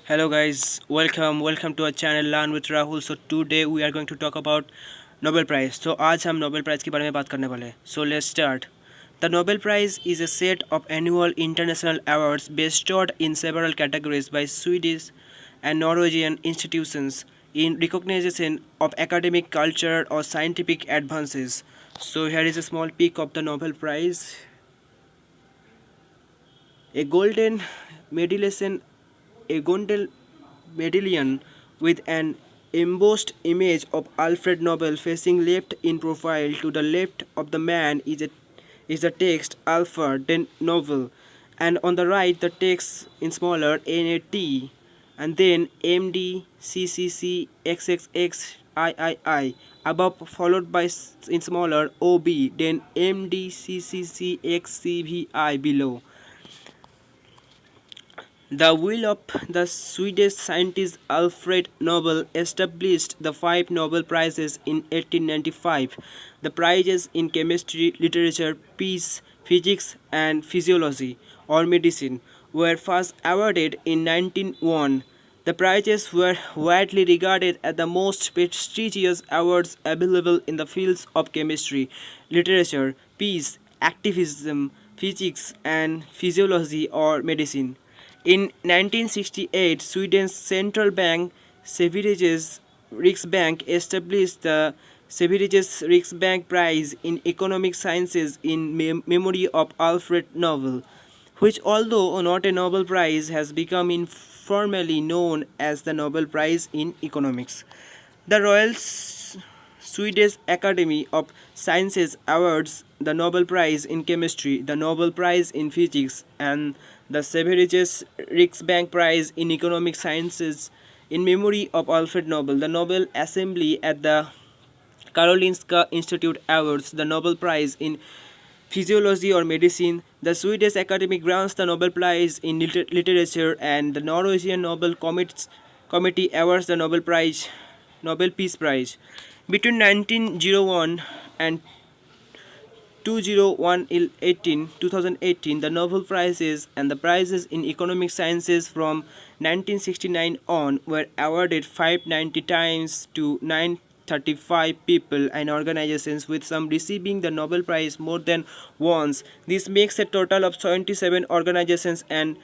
Hello guys, welcome to our channel Learn with Rahul. So today we are going to talk about Nobel Prize. So आज हम Nobel Prize के बारे में बात करने वाले हैं. So let's start. The Nobel Prize is a set of annual international awards bestowed in several categories by Swedish and Norwegian institutions in recognition of academic, culture or scientific advances. So here is a small peek of the Nobel Prize. A golden medallion a golden medallion with an embossed image of Alfred Nobel facing left in profile. To the left of the man is the text Alfred then Nobel, and on the right the text in smaller NAT, and then MD CCC XXX III above, followed by in smaller OB, then MD CCC XCVI below. The will of the Swedish scientist Alfred Nobel established the five Nobel Prizes in 1895. The prizes in chemistry, literature, peace, physics, and physiology or medicine were first awarded in 1901. The prizes were widely regarded as the most prestigious awards available in the fields of chemistry, literature, peace, activism, physics, and physiology or medicine. In 1968, Sweden's central bank, Sveriges Riksbank, established the Sveriges Riksbank Prize in Economic Sciences in memory of Alfred Nobel, which, although not a Nobel Prize, has become informally known as the Nobel Prize in Economics. The Swedish Academy of Sciences awards the Nobel Prize in Chemistry, the Nobel Prize in Physics, and the Sveriges Riksbank Prize in Economic Sciences in memory of Alfred Nobel. The Nobel Assembly at the Karolinska Institute awards the Nobel Prize in Physiology or Medicine. The Swedish Academy grants the Nobel Prize in Literature, and the Norwegian Committee awards the Nobel Peace Prize. Between 1901 and 2018, the Nobel Prizes and the prizes in economic sciences from 1969 on were awarded 590 times to 935 people and organizations, with some receiving the Nobel Prize more than once. This makes a total of 77 organizations and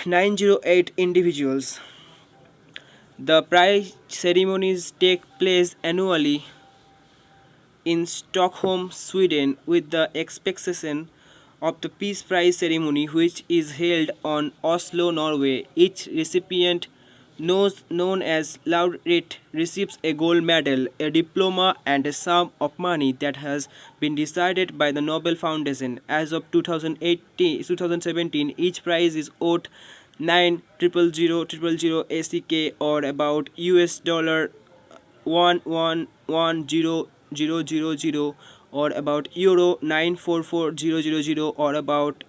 908 individuals. The prize ceremonies take place annually in Stockholm, Sweden, with the expectation of the Peace Prize ceremony, which is held on Oslo, Norway. Each recipient, known as laureate, receives a gold medal, a diploma, and a sum of money that has been decided by the Nobel Foundation. As of 2017, each prize is worth 9,000,000 ACK, or about US $111,000, or about euro 944,000, or about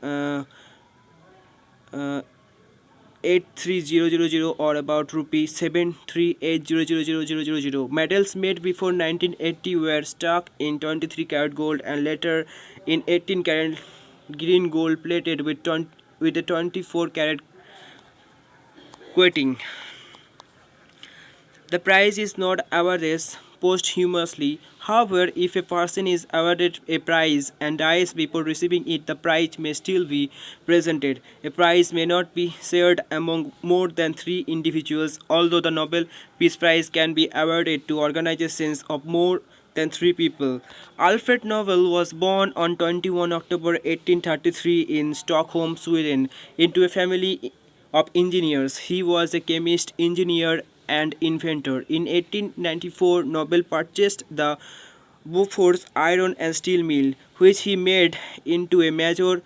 83,000, or about rupee 738,000,000. Medals made before 1980 were stuck in 23 karat gold and later in 18 karat green gold plated with a 24 karat coating. The prize is not awarded posthumously. However, if a person is awarded a prize and dies before receiving it, the prize may still be presented. A prize may not be shared among more than 3 individuals, although the Nobel Peace Prize can be awarded to organizations of more than 3 people. Alfred Nobel was born on 21 October 1833 in Stockholm, Sweden, into a family of engineers. He was a chemist, engineer, and inventor. In 1894, Nobel purchased the Bofors iron and steel mill, which he made into a major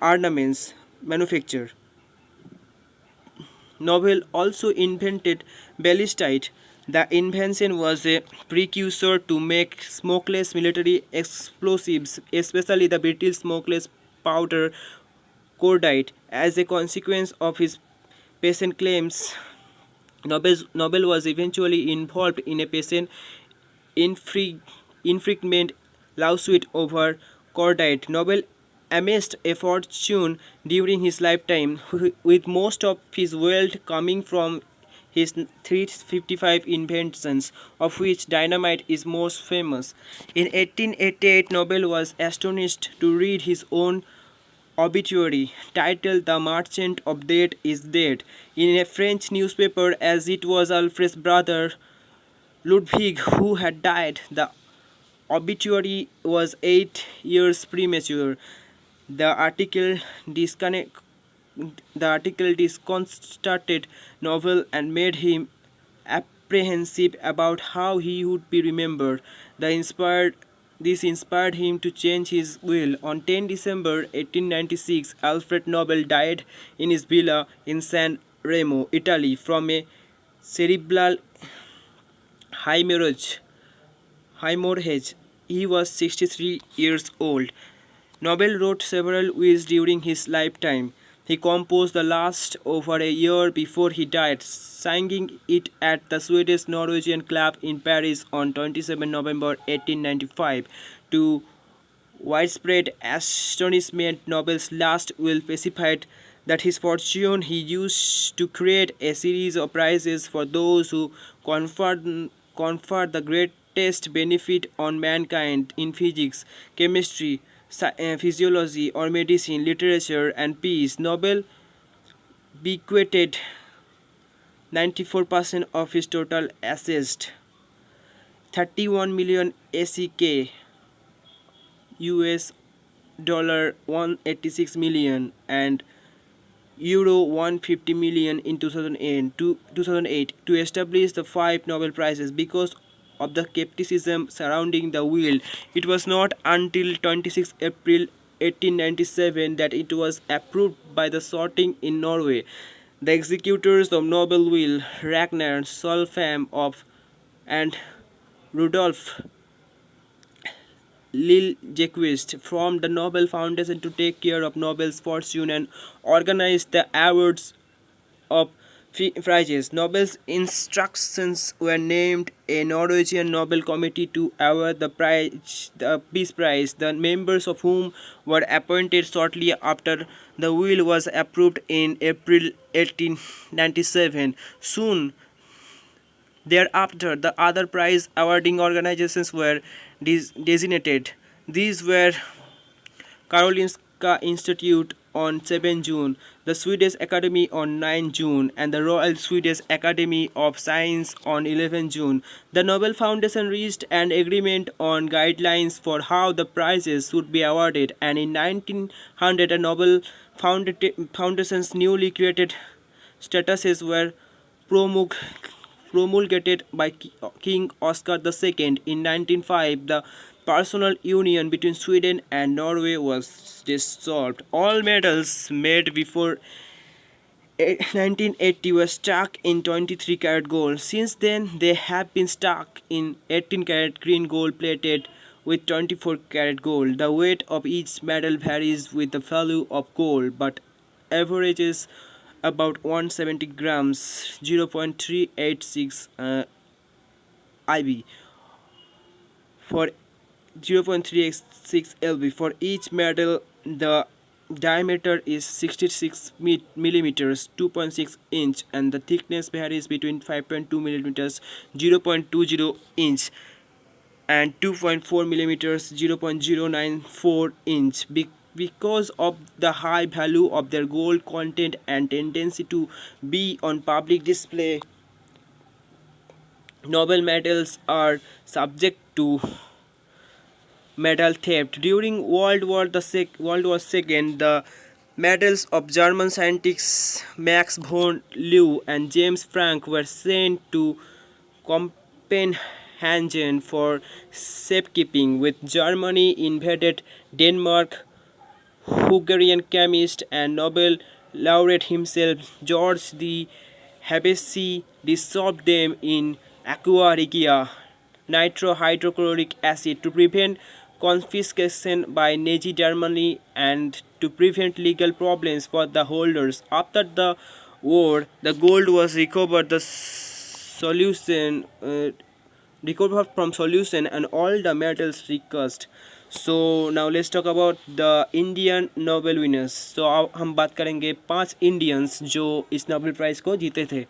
armaments manufacturer. Nobel also invented ballistite. The invention was a precursor to make smokeless military explosives, especially the British smokeless powder cordite. As a consequence of his patent claims, Nobel was eventually involved in a patent infringement lawsuit over cordite. Nobel amassed a fortune during his lifetime, with most of his wealth coming from his 355 inventions, of which dynamite is most famous. In 1888, Nobel was astonished to read his own obituary, titled "The Merchant of Death is Dead," in a French newspaper, as it was Alfred's brother Ludwig who had died. The obituary was 8 years premature. The article disconnect, the article disconcerted Nobel and made him apprehensive about how he would be remembered. This inspired him to change his will. On 10 December 1896, Alfred Nobel died in his villa in San Remo, Italy, from a cerebral hemorrhage. hemorrhage. He was 63 years old. Nobel wrote several wills during his lifetime. He composed the last over a year before he died, signing it at the Swedish Norwegian Club in Paris on 27 November 1895. To widespread astonishment, Nobel's last will specified that his fortune he used to create a series of prizes for those who confer the greatest benefit on mankind in physics, chemistry, physiology, or medicine, literature, and peace. Nobel bequeathed 94% of his total assets, 31 million SEK, US dollar 186 million, and euro 150 million in 2008 to establish the five Nobel Prizes. Because of the skepticism surrounding the will, it was not until 26 April 1897 that it was approved by the sorting in Norway. The executors of Nobel will, Ragnar Solfam of and Rudolf Liljeqvist, formed the Nobel Foundation to take care of Nobel's fortune and organize the awards of prizes. Nobel's instructions were named a Norwegian Nobel Committee to award the Peace Prize, the members of whom were appointed shortly after the will was approved in April 1897. Soon thereafter, the other prize awarding organizations were designated. These were Karolinska Institute on 7 June, the Swedish Academy on 9 June, and the Royal Swedish Academy of Science on 11 June. The Nobel Foundation reached an agreement on guidelines for how the prizes should be awarded, and in 1900, a Nobel Foundation's newly created statuses were promulgated promulgated by King Oscar II. In 1905, the personal union between Sweden and Norway was dissolved. All medals made before 1980 were stuck in 23 karat gold. Since then, they have been stuck in 18 karat green gold plated with 24 karat gold. The weight of each medal varies with the value of gold, but averages about 170 grams, 0.386 IB for 0.386 lb. For each medal, the diameter is 66 millimeters, 2.6 inch, and the thickness varies between 5.2 millimeters, 0.20 inch, and 2.4 millimeters, 0.094 inch. Because of the high value of their gold content and tendency to be on public display, Nobel medals are subject to medal theft. During World War II, the medals of German scientists Max von Leu and James Franck were sent to Copenhagen for safekeeping. With Germany invaded Denmark, Hungarian chemist and Nobel laureate himself, George the Habessi, dissolved them in aqua regia, nitrohydrochloric acid, to prevent confiscation by Nazi Germany and to prevent legal problems for the holders. After the war, the gold was recovered from solution and all the metals recast. So now let's talk about the Indian Nobel winners. So हम बात करेंगे 5 Indians जो इस Nobel prize को जीते थे.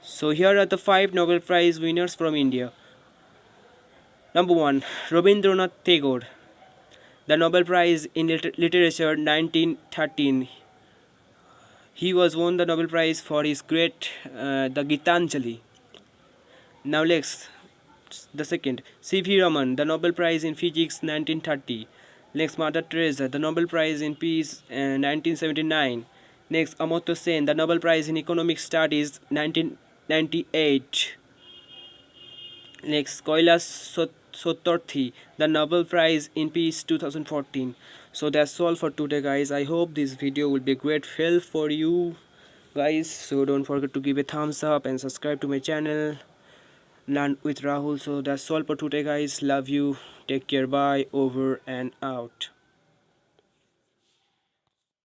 So here are the 5 Nobel Prize winners from India. Number 1, Rabindranath Tagore, the Nobel Prize in Literature 1913. He was won the Nobel Prize for his great the Gitanjali. Now next, the second, C.V. Raman, the Nobel Prize in Physics 1930. Next, Mother Teresa, the Nobel Prize in Peace 1979. Next, Amartya Sen, the Nobel Prize in Economic Studies 1998. Next, Kailash Satyarthi, the Nobel Prize in Peace 2014. So that's all for today, guys. I hope this video will be a great help for you guys. So don't forget to give a thumbs up and subscribe to my channel, Learn with Rahul. So that's all for today, guys. Love you. Take care. Bye. Over and out.